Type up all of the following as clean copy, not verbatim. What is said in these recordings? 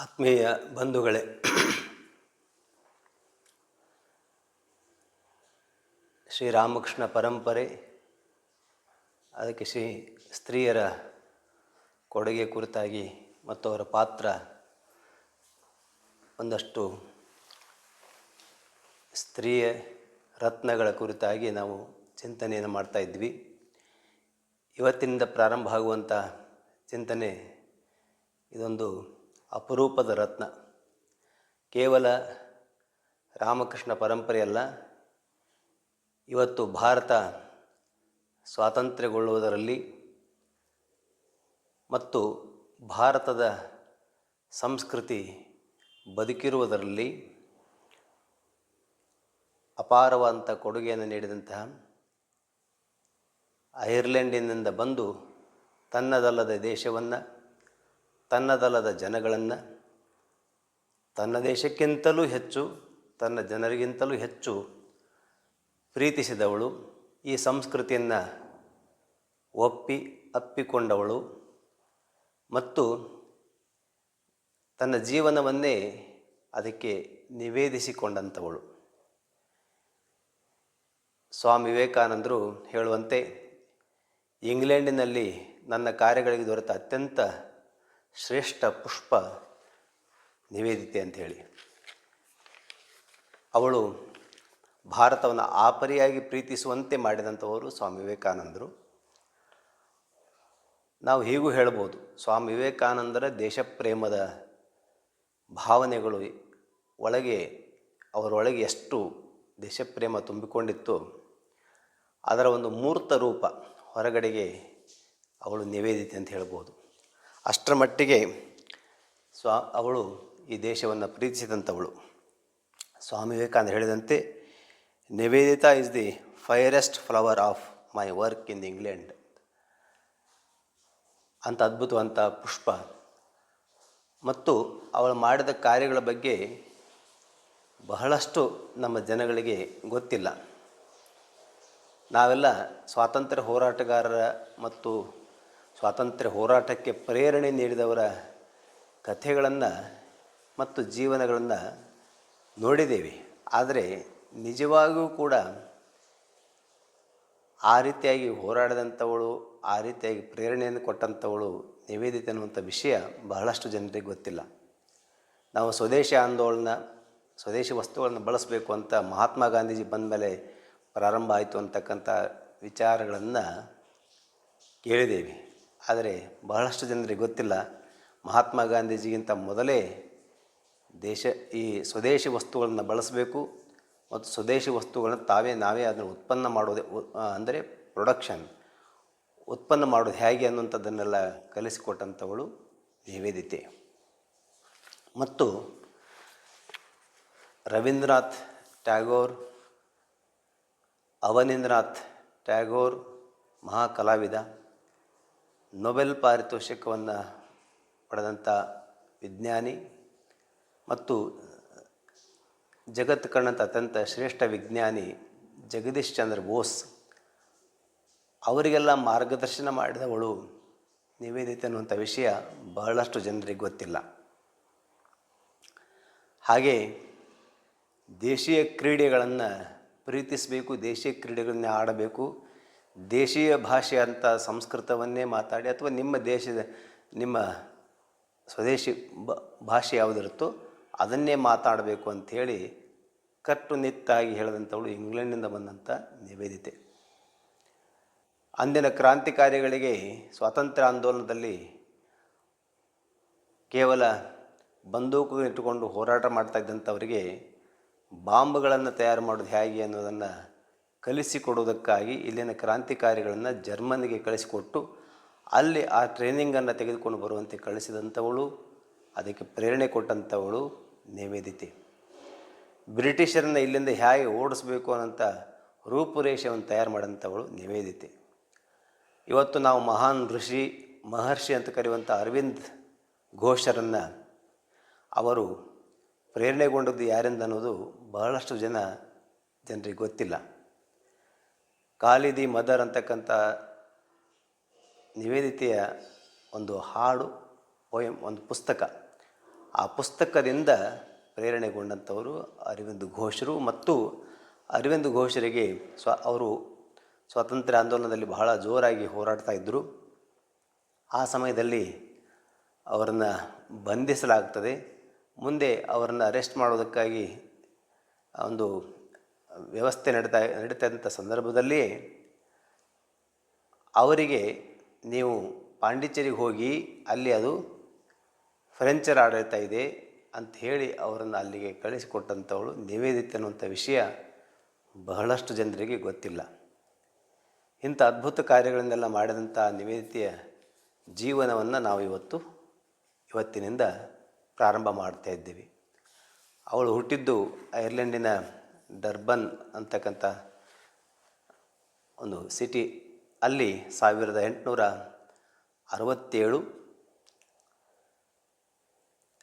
ಆತ್ಮೀಯ ಬಂಧುಗಳೇ, ಶ್ರೀರಾಮಕೃಷ್ಣ ಪರಂಪರೆ, ಅದಕ್ಕೆ ಸ್ತ್ರೀಯರ ಕೊಡುಗೆ ಕುರಿತಾಗಿ ಮತ್ತು ಅವರ ಪಾತ್ರ, ಒಂದಷ್ಟು ಸ್ತ್ರೀಯ ರತ್ನಗಳ ಕುರಿತಾಗಿ ನಾವು ಚಿಂತನೆಯನ್ನು ಮಾಡ್ತಾಯಿದ್ವಿ. ಇವತ್ತಿನಿಂದ ಪ್ರಾರಂಭ ಆಗುವಂಥ ಚಿಂತನೆ ಇದೊಂದು ಅಪರೂಪದ ರತ್ನ. ಕೇವಲ ರಾಮಕೃಷ್ಣ ಪರಂಪರೆಯಲ್ಲ, ಇವತ್ತು ಭಾರತ ಸ್ವಾತಂತ್ರ್ಯಗೊಳ್ಳುವುದರಲ್ಲಿ ಮತ್ತು ಭಾರತದ ಸಂಸ್ಕೃತಿ ಬದುಕಿರುವುದರಲ್ಲಿ ಅಪಾರವಾದಂಥ ಕೊಡುಗೆಯನ್ನು ನೀಡಿದಂತಹ ಐರ್ಲೆಂಡಿನಿಂದ ಬಂದು ತನ್ನದಲ್ಲದ ದೇಶವನ್ನು, ತನ್ನದಲ್ಲದ ಜನಗಳನ್ನು, ತನ್ನ ದೇಶಕ್ಕಿಂತಲೂ ಹೆಚ್ಚು, ತನ್ನ ಜನರಿಗಿಂತಲೂ ಹೆಚ್ಚು ಪ್ರೀತಿಸಿದವಳು, ಈ ಸಂಸ್ಕೃತಿಯನ್ನು ಅಪ್ಪಿಕೊಂಡವಳು ಮತ್ತು ತನ್ನ ಜೀವನವನ್ನೇ ಅದಕ್ಕೆ ನಿವೇದಿಸಿಕೊಂಡಂಥವಳು. ಸ್ವಾಮಿ ವಿವೇಕಾನಂದರು ಹೇಳುವಂತೆ, ಇಂಗ್ಲೆಂಡಿನಲ್ಲಿ ನನ್ನ ಕಾರ್ಯಗಳಿಗೆ ದೊರೆತ ಅತ್ಯಂತ ಶ್ರೇಷ್ಠ ಪುಷ್ಪ ನಿವೇದಿತೆ ಅಂಥೇಳಿ. ಅವಳು ಭಾರತವನ್ನು ಆಪರಿಯಾಗಿ ಪ್ರೀತಿಸುವಂತೆ ಮಾಡಿದಂಥವರು ಸ್ವಾಮಿ ವಿವೇಕಾನಂದರು. ನಾವು ಹೀಗೂ ಹೇಳ್ಬೋದು, ಸ್ವಾಮಿ ವಿವೇಕಾನಂದರ ದೇಶಪ್ರೇಮದ ಭಾವನೆಗಳು ಅವರೊಳಗೆ ಎಷ್ಟು ದೇಶಪ್ರೇಮ ತುಂಬಿಕೊಂಡಿತ್ತು, ಅದರ ಒಂದು ಮೂರ್ತ ರೂಪ ಹೊರಗಡೆಗೆ ಅವಳು ನಿವೇದಿತೆ ಅಂತ ಹೇಳ್ಬೋದು. ಅಷ್ಟರ ಮಟ್ಟಿಗೆ ಅವಳು ಈ ದೇಶವನ್ನು ಪ್ರೀತಿಸಿದಂಥವಳು. ಸ್ವಾಮಿ ವಿವೇಕಾನಂದ ಹೇಳಿದಂತೆ, Nivedita is the fairest flower of my work in England ಅಂತ ಅದ್ಭುತವಂಥ ಪುಷ್ಪ. ಮತ್ತು ಅವಳು ಮಾಡಿದ ಕಾರ್ಯಗಳ ಬಗ್ಗೆ ಬಹಳಷ್ಟು ನಮ್ಮ ಜನಗಳಿಗೆ ಗೊತ್ತಿಲ್ಲ. ನಾವೆಲ್ಲ ಸ್ವಾತಂತ್ರ್ಯ ಹೋರಾಟಗಾರರ ಮತ್ತು ಸ್ವಾತಂತ್ರ್ಯ ಹೋರಾಟಕ್ಕೆ ಪ್ರೇರಣೆ ನೀಡಿದವರ ಕಥೆಗಳನ್ನು ಮತ್ತು ಜೀವನಗಳನ್ನು ನೋಡಿದ್ದೇವೆ. ಆದರೆ ನಿಜವಾಗಿಯೂ ಕೂಡ ಆ ರೀತಿಯಾಗಿ ಹೋರಾಡಿದಂಥವಳು, ಆ ರೀತಿಯಾಗಿ ಪ್ರೇರಣೆಯನ್ನು ಕೊಟ್ಟಂಥವಳು ನಿವೇದಿತೆ ಅನ್ನುವಂಥ ವಿಷಯ ಬಹಳಷ್ಟು ಜನರಿಗೆ ಗೊತ್ತಿಲ್ಲ. ನಾವು ಸ್ವದೇಶಿ ಆಂದೋಲನ, ಸ್ವದೇಶಿ ವಸ್ತುಗಳನ್ನು ಬಳಸಬೇಕು ಅಂತ ಮಹಾತ್ಮ ಗಾಂಧೀಜಿ ಬಂದ ಮೇಲೆ ಪ್ರಾರಂಭ ಆಯಿತು ಅಂತಕ್ಕಂಥ ವಿಚಾರಗಳನ್ನು ಕೇಳಿದ್ದೇವೆ. ಆದರೆ ಬಹಳಷ್ಟು ಜನರಿಗೆ ಗೊತ್ತಿಲ್ಲ, ಮಹಾತ್ಮ ಗಾಂಧೀಜಿಗಿಂತ ಮೊದಲೇ ಈ ಸ್ವದೇಶಿ ವಸ್ತುಗಳನ್ನು ಬಳಸಬೇಕು ಮತ್ತು ಸ್ವದೇಶಿ ವಸ್ತುಗಳನ್ನು ನಾವೇ ಅದನ್ನು ಉತ್ಪನ್ನ ಮಾಡೋದೇ, ಅಂದರೆ ಪ್ರೊಡಕ್ಷನ್, ಉತ್ಪನ್ನ ಮಾಡೋದು ಹೇಗೆ ಅನ್ನುವಂಥದ್ದನ್ನೆಲ್ಲ ಕಲಿಸಿಕೊಟ್ಟಂಥವಳು ನಿವೇದಿತೆ. ಮತ್ತು ರವೀಂದ್ರನಾಥ್ ಟ್ಯಾಗೋರ್, ಅವನೀಂದ್ರನಾಥ್ ಟ್ಯಾಗೋರ್ ಮಹಾ ಕಲಾವಿದ, ನೊಬೆಲ್ ಪಾರಿತೋಷಿಕವನ್ನು ಪಡೆದಂಥ ವಿಜ್ಞಾನಿ ಮತ್ತು ಜಗತ್ತು ಕಂಡಂಥ ಅತ್ಯಂತ ಶ್ರೇಷ್ಠ ವಿಜ್ಞಾನಿ ಜಗದೀಶ್ ಚಂದ್ರ ಬೋಸ್, ಅವರಿಗೆಲ್ಲ ಮಾರ್ಗದರ್ಶನ ಮಾಡಿದವಳು ನಿವೇದಿತೆ ಅನ್ನುವಂಥ ವಿಷಯ ಬಹಳಷ್ಟು ಜನರಿಗೆ ಗೊತ್ತಿಲ್ಲ. ಹಾಗೆ ದೇಶೀಯ ಕ್ರೀಡೆಗಳನ್ನು ಪ್ರೀತಿಸಬೇಕು, ದೇಶೀಯ ಕ್ರೀಡೆಗಳನ್ನೇ ಆಡಬೇಕು, ದೇಶೀಯ ಭಾಷೆ ಅಂತ ಸಂಸ್ಕೃತವನ್ನೇ ಮಾತಾಡಿ, ಅಥವಾ ನಿಮ್ಮ ಸ್ವದೇಶಿ ಭಾಷೆ ಯಾವುದಿರುತ್ತೋ ಅದನ್ನೇ ಮಾತಾಡಬೇಕು ಅಂಥೇಳಿ ಕಟ್ಟುನಿಟ್ಟಾಗಿ ಹೇಳಿದಂಥವಳು ಇಂಗ್ಲೆಂಡಿಂದ ಬಂದಂಥ ನಿವೇದಿತೆ. ಅಂದಿನ ಕ್ರಾಂತಿಕಾರಿಗಳಿಗೆ ಸ್ವಾತಂತ್ರ್ಯ ಆಂದೋಲನದಲ್ಲಿ ಕೇವಲ ಬಂದೂಕು ಇಟ್ಟುಕೊಂಡು ಹೋರಾಟ ಮಾಡ್ತಾ ಇದ್ದಂಥವರಿಗೆ ಬಾಂಬ್ಗಳನ್ನು ತಯಾರು ಮಾಡೋದು ಹೇಗೆ ಅನ್ನೋದನ್ನು ಕಲಿಸಿಕೊಡುವುದಕ್ಕಾಗಿ ಇಲ್ಲಿನ ಕ್ರಾಂತಿಕಾರಿಗಳನ್ನು ಜರ್ಮನಿಗೆ ಕಳಿಸಿಕೊಟ್ಟು ಅಲ್ಲಿ ಆ ಟ್ರೈನಿಂಗನ್ನು ತೆಗೆದುಕೊಂಡು ಬರುವಂತೆ ಕಳಿಸಿದಂಥವಳು, ಅದಕ್ಕೆ ಪ್ರೇರಣೆ ಕೊಟ್ಟಂಥವಳು ನಿವೇದಿತೆ. ಬ್ರಿಟಿಷರನ್ನು ಇಲ್ಲಿಂದ ಹೇಗೆ ಓಡಿಸ್ಬೇಕು ಅನ್ನೋಂಥ ರೂಪುರೇಷೆಯನ್ನು ತಯಾರು ಮಾಡೋಂಥವಳು ನಿವೇದಿತೆ. ಇವತ್ತು ನಾವು ಮಹಾನ್ ಮಹರ್ಷಿ ಅಂತ ಕರೆಯುವಂಥ ಅರವಿಂದ್ ಘೋಷರನ್ನು ಅವರು ಪ್ರೇರಣೆಗೊಂಡದ್ದು ಯಾರಿಂದ ಅನ್ನೋದು ಬಹಳಷ್ಟು ಜನರಿಗೆ ಗೊತ್ತಿಲ್ಲ. ಕಾಲಿ ದಿ ಮದರ್ ಅಂತಕ್ಕಂಥ ನಿವೇದಿತೆಯ ಒಂದು ಹಾಡು, ಪೋಯಮ್, ಒಂದು ಪುಸ್ತಕ. ಆ ಪುಸ್ತಕದಿಂದ ಪ್ರೇರಣೆಗೊಂಡಂಥವರು ಅರವಿಂದ್ ಘೋಷರು. ಮತ್ತು ಅರವಿಂದ್ ಘೋಷರಿಗೆ ಅವರು ಸ್ವಾತಂತ್ರ್ಯ ಆಂದೋಲನದಲ್ಲಿ ಬಹಳ ಜೋರಾಗಿ ಹೋರಾಡ್ತಾ ಇದ್ದರು. ಆ ಸಮಯದಲ್ಲಿ ಅವರನ್ನು ಬಂಧಿಸಲಾಗ್ತದೆ. ಮುಂದೆ ಅವರನ್ನು ಅರೆಸ್ಟ್ ಮಾಡೋದಕ್ಕಾಗಿ ಒಂದು ವ್ಯವಸ್ಥೆ ನಡೀತಾ ಸಂದರ್ಭದಲ್ಲಿ ಅವರಿಗೆ ನೀವು ಪಾಂಡಿಚೇರಿಗೆ ಹೋಗಿ ಅಲ್ಲಿ ಅದು ಫ್ರೆಂಚರ ಆಡಳಿತ ಇದೆ ಅಂತ ಹೇಳಿ ಅವರನ್ನು ಅಲ್ಲಿಗೆ ಕಳಿಸಿಕೊಟ್ಟಂಥವಳು ನಿವೇದಿತೆ ಅನ್ನುವಂಥ ವಿಷಯ ಬಹಳಷ್ಟು ಜನರಿಗೆ ಗೊತ್ತಿಲ್ಲ. ಇಂಥ ಅದ್ಭುತ ಕಾರ್ಯಗಳನ್ನೆಲ್ಲ ಮಾಡಿದಂಥ ನಿವೇದಿತೆಯ ಜೀವನವನ್ನು ನಾವು ಇವತ್ತಿನಿಂದ ಪ್ರಾರಂಭ ಮಾಡ್ತಾ ಇದ್ದೀವಿ. ಅವಳು ಹುಟ್ಟಿದ್ದು ಐರ್ಲೆಂಡಿನ ಡರ್ಬನ್ ಅಂತಕ್ಕಂಥ ಒಂದು ಸಿಟಿ. ಅಲ್ಲಿ 1867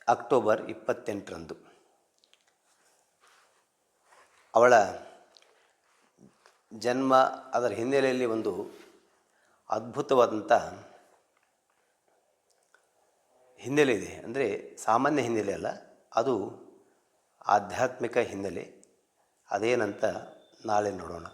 ಅಕ್ಟೋಬರ್ 28ರಂದು ಅವಳ ಜನ್ಮ. ಅದರ ಹಿನ್ನೆಲೆಯಲ್ಲಿ ಒಂದು ಅದ್ಭುತವಾದಂಥ ಹಿನ್ನೆಲೆ ಇದೆ. ಅಂದರೆ ಸಾಮಾನ್ಯ ಹಿನ್ನೆಲೆ ಅಲ್ಲ, ಅದು ಆಧ್ಯಾತ್ಮಿಕ ಹಿನ್ನೆಲೆ. ಅದೇನಂತ ನಾಳೆ ನೋಡೋಣ.